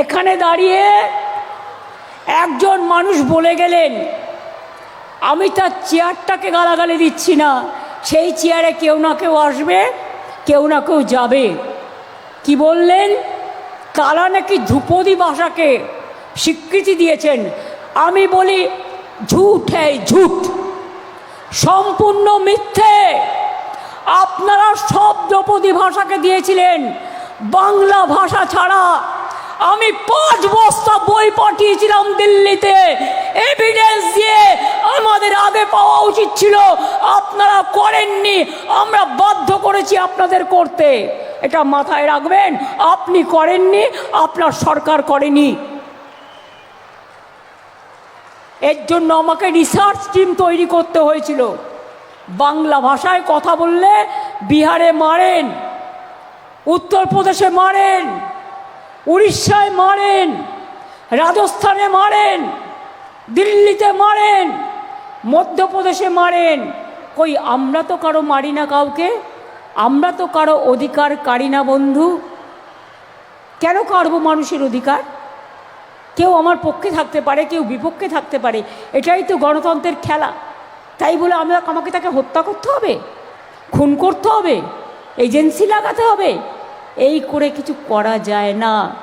এখানে দাঁড়িয়ে একজন মানুষ বলে গেলেন, আমি তার চেয়ারটাকে গালাগালি দিচ্ছি না, সেই চেয়ারে কেউ না কেউ আসবে, কেউ না কেউ যাবে। কি বললেন? তারা নাকি ধ্রুপদী ভাষাকে স্বীকৃতি দিয়েছেন। আমি বলি ঝুট, হ্যাঁ ঝুট, সম্পূর্ণ মিথ্যে। আপনারা সব ধ্রুপদী ভাষাকে দিয়েছিলেন, বাংলা ভাষা ছাড়া। আমি 5 বস্তা বই পাঠিয়েছিলাম দিল্লিতে, এভিডেন্স দিয়ে। আমাদের আগে পাওয়া উচিত ছিল, আপনারা করেননি, আমরা বাধ্য করেছি আপনাদের করতে। এটা মাথায় রাখবেন, আপনি করেননি, আপনার সরকার করেনি। এর জন্য আমাকে রিসার্চ টিম তৈরি করতে হয়েছিল। বাংলা ভাষায় কথা বললে বিহারে মারেন, উত্তরপ্রদেশে মারেন, উড়িষ্যায় মারেন, রাজস্থানে মারেন, দিল্লিতে মারেন, মধ্যপ্রদেশে মারেন। কই আমরা তো কারো মারি না কাউকে, আমরা তো কারো অধিকার কারি না বন্ধু। কেন কাড়বো মানুষের অধিকার? কেউ আমার পক্ষে থাকতে পারে, কেউ বিপক্ষে থাকতে পারে, এটাই তো গণতন্ত্রের খেলা। তাই বলে আমাকে তাকে হত্যা করতে হবে, খুন করতে হবে, এজেন্সি লাগাতে হবে? এই করে কিছু করা যায় না।